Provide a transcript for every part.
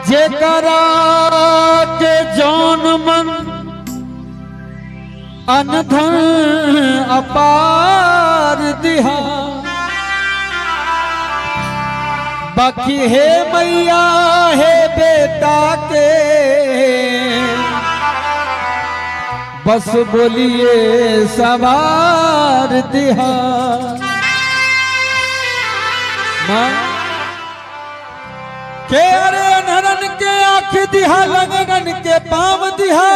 जेकरा के जौन मन अनधन अपार दिहा, बाकी हे मैया हे बेटा के बस बोलिए सवार दिहा। माँ के अरे नरन के आँख दिहा, लगन के पाँव दिहा,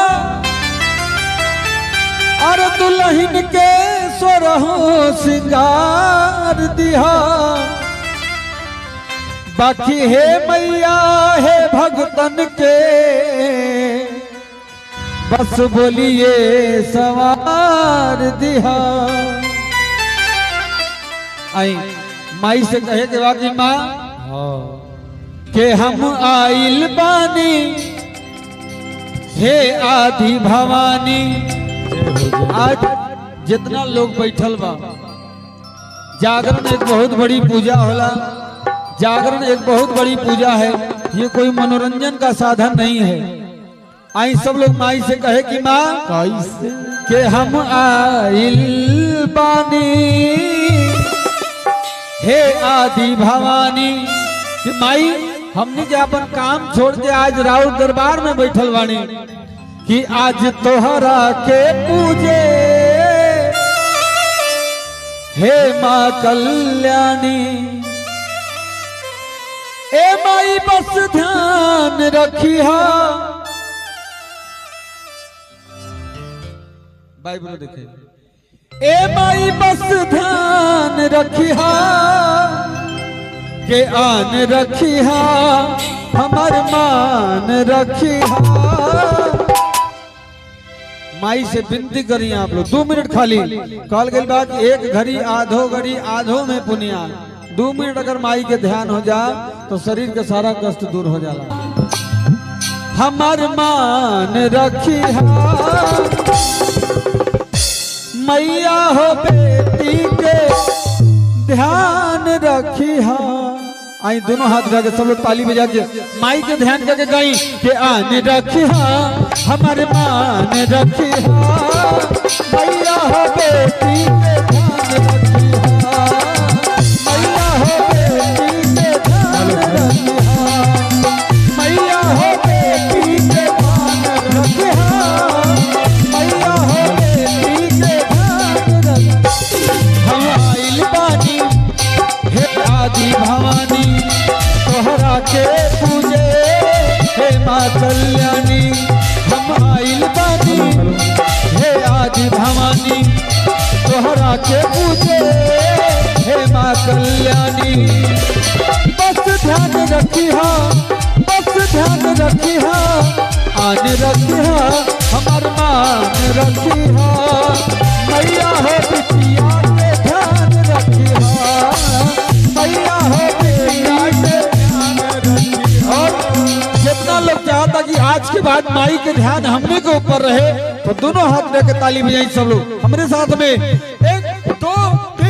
और दुल्हन के सोरहो सिंगार दिहा, बाकी हे मैया हे भगतन के बस बोलिए सवार दिहा। आई माई से कहे के बाकी माँ के हम आइल बानी हे आदि भवानी। आज जितना लोग बैठल बा, जागरण एक बहुत बड़ी पूजा होला, जागरण एक बहुत बड़ी पूजा है, ये कोई मनोरंजन का साधन नहीं है। आई सब लोग माई से कहे कि माँ कैसे के हम आइल बानी हे आदि भवानी, कि माई हमने के अपन काम छोड़ के आज राउर दरबार में बैठल बानी, कि आज तोहरा के पूजे हे माँ कल्याणी। ए माई बस ध्यान रखिया, बाइबल देखे, ए माई बस ध्यान रखिया के आन रखिया हमार मान रखिया। माई से विनती करिए आप लोग 2 मिनट खाली, कल गई बात एक घड़ी आधो घड़ी आधो में पुनिया, 2 मिनट अगर माई के ध्यान हो जा तो शरीर के सारा कष्ट दूर हो जाला। हमार मान रखिया मैया हो बेटी के ध्यान रखिया। आई दोनों हाथ उठा के सब लोग ताली बजा के माई के ध्यान करके गाई के आन रखिया हमारे मान रखिया मैया हो बेटी के ध्यान रखिया, मैया हो बेटी के ध्यान रखिया, मैया हो बेटी के ध्यान रखिया, मैया हो बेटी के ध्यान रखिया। हम आइल बानी हे आदि भवानी तोहरा के पूजे हे माँ कल्याणी। हम आइल बानी हे आदि भवानी तोहरा के पूजे हे माँ कल्याणी। बस ध्यान रखिया, बस ध्यान रखिया, आन रखिया हमार मान रखिया, मैया हो बिटिया के ध्यान रखिया, मैया हो बेटिया के ध्यान रखिया। और जितना लोग चाहता कि आज के बाद माई के ध्यान हमने के ऊपर रहे तो दोनों हाथ लेकर ताली बजाई सब लोग हमारे साथ में 1 2 3।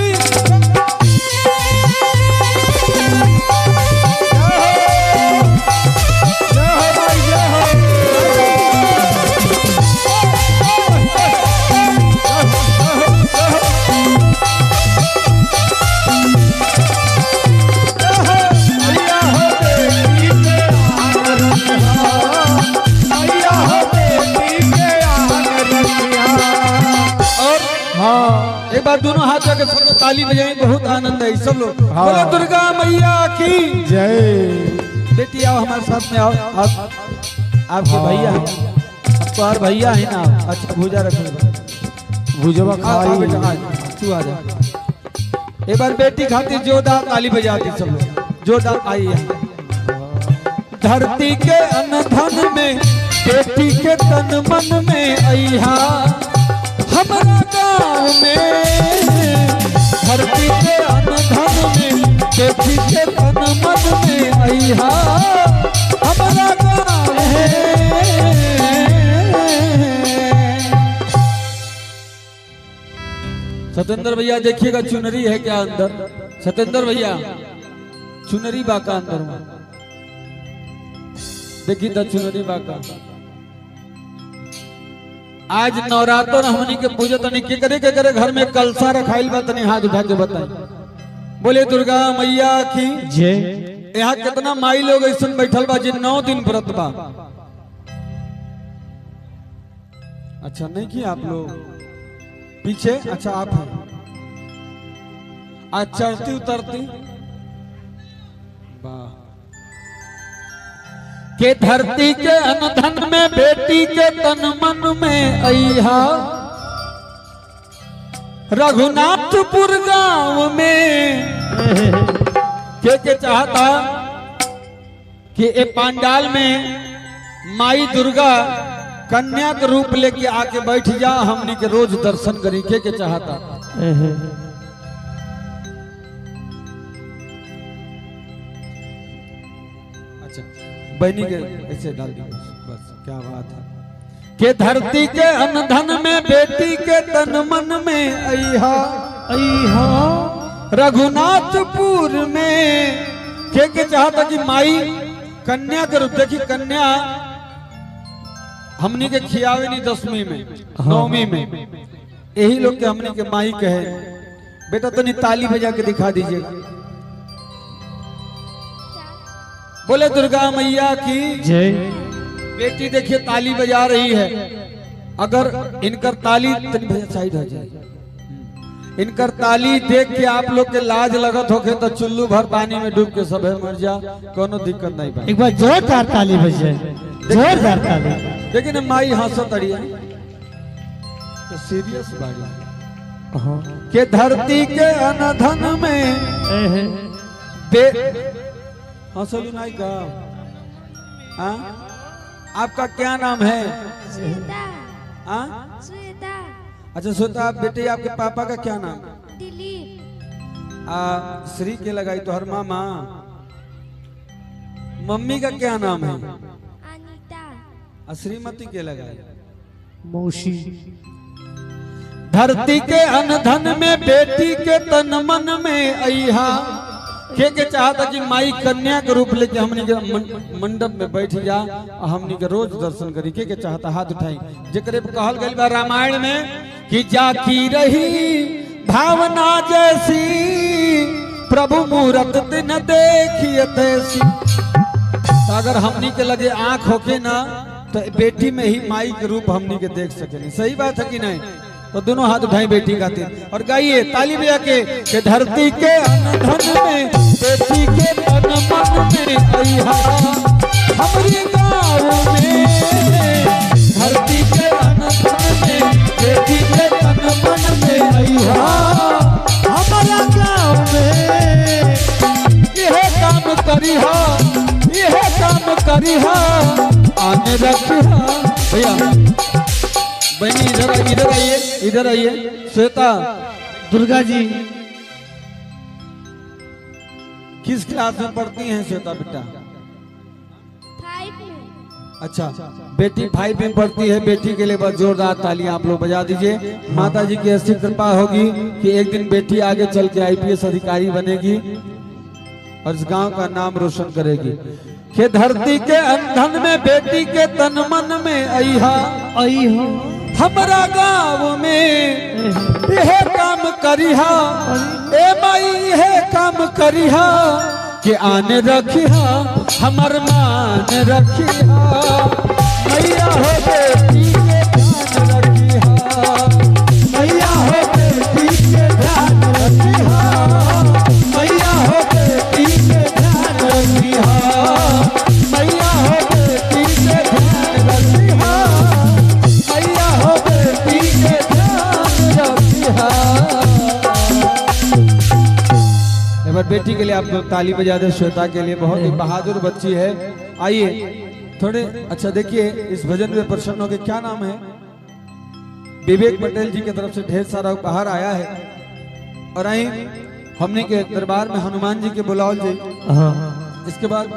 एक बार दोनों हाथ जाकर सब लोग ताली बजाएं, बहुत आनंद है सब लोग। बोलो दुर्गा मैया की जय। बेटी आओ हमारे साथ में आओ, आप आपके भैया हैं, आपको और भैया है ना, अच्छा भूजा रखो, भूजवा खाओ बेटा, तू आ जा। एक बार बेटी खातिर जोरदार ताली बजाती सब लोग, जोरदार आइए। धरती के अन्न धन में बेटी के तन मन में अइहा हमारा गाँव में, धरती के अन्न धन में बेटी के तन मन में अइहा हमारा गाँव है। सतेंद्र भैया देखिएगा चुनरी है क्या अंदर, सतेंद्र भैया चुनरी बाका अंदर में देखी दक्षिणी बाका आज नवरात्र हमनी के पूजा तनी के करे घर में कलसा रखाइल बा तनी हाथ उठा के बताई। बोले दुर्गा मैया की जय। यहाँ कितना माई लोग ऐसा बैठल बा जिन 9 दिन व्रत बा। अच्छा नहीं कि आप लोग पीछे, अच्छा आप हैं। आज चढ़ती उतरती वाह के धरती के अनधन में बेटी के तन मन में अइहा रघुनाथपुर गांव में के चाहता कि ए पांडाल में माई दुर्गा कन्या के रूप लेके आके बैठ जा, हमनी के रोज दर्शन करी के चाहता। अच्छा बहनी के ऐसे डाल दी बस क्या बात है कि धरती के अनधन में बेटी के तन मन में अइहा अइहा रघुनाथपुर में के चाहता कि माई कन्या के रूप देखी। कन्या हमनी के खियावे नहीं 10वीं में 9वीं में, यही लोग के हमनी के माई कहे। बेटा तो नहीं ताली बजा के दिखा दीजिएगा। बोले दुर्गा मैया की जय। बेटी देखिए ताली बजा रही है। अगर इनकर ताली साइड हो जाए, इनकर ताली देख के आप लोग के लाज लगत होके तो चुल्लू भर पानी में डूब के सब मर जा, कोनो दिक्कत नहीं पाए। एक बार जोरदार ताली बजे, जोरदार ताली। लेकिन माई हंसो तड़िया तो सीरियस बाड़ी के धरती के अनधन में हंसलू नाई का। आपका क्या नाम है? श्वेता। श्वेता। अच्छा श्वेता, आप बेटे आपके पापा का क्या नाम? दिलीप। श्री के लगाई तो हर मामा। मम्मी का क्या नाम है? अनीता। श्रीमती के लगाई मौसी। धरती के अनधन में बेटी के तन मन में अइहा के चाहता कि माई कन्या के रूप लेके हमनी के मंडप में बैठ जा, हमनी के रोज दर्शन करी। के चाहता हाथ उठाई। जेकरे पे कहल गइल बा रामायण में कि जाकी रही भावना जैसी प्रभु मूरत दिन देखिए तैसी। तो अगर हमनी के लगे आंख होके ना तो बेटी में ही माई के रूप हमनी के देख सके। सही बात है कि नहीं? तो दोनों हाथ उठाई बेटी खातिर और गाइए ताली बजा के धरती के अनधन में बेटी के तन मन में अइहा हमरी गाँव में। धरती के अनधन में बेटी के तन मन में अइहा हमारा गाँव में। यह काम करिहा, यह काम करिहा, आने रखिहा। भैया बहनी इधर आइए, इधर आइए। श्वेता, दुर्गा जी किस क्लास में पढ़ती हैं श्वेता बेटा? 5 में। अच्छा बेटी 5 में पढ़ती है। बेटी के लिए बहुत जोरदार तालियां आप लोग बजा दीजिए। माता जी की ऐसी कृपा होगी कि एक दिन बेटी आगे चल के IPS अधिकारी बनेगी और इस गांव का नाम रोशन करेगी। कि धरती के अंधन में बेटी के तन मन में अइहा अइहा हमारा गाँव में। यह काम करिहा ए माई, यह काम करिहा कि आने रखिहा हमर मान रखिहा। मैया हो बेटी के ध्यान रखिहा, मैया हो बेटी के ध्यान रखिहा, मैया हो बेटी के ध्यान रखिहा, मैया हो बेटी के ध्यान रखिहा, मैया हो बेटी के ध्यान रखिहा। एक बार बेटी के लिए आप लोग ताली बजा दे। श्वेता के लिए बहुत ही बहादुर बच्ची है। आइए थोड़े अच्छा देखिए इस भजन में प्रसन्न होकर क्या नाम है? विवेक पटेल जी की तरफ से ढेर सारा उपहार आया है। और आई हमने के दरबार में हनुमान जी के बुलावल जी। इसके बाद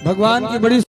भगवान की बड़ी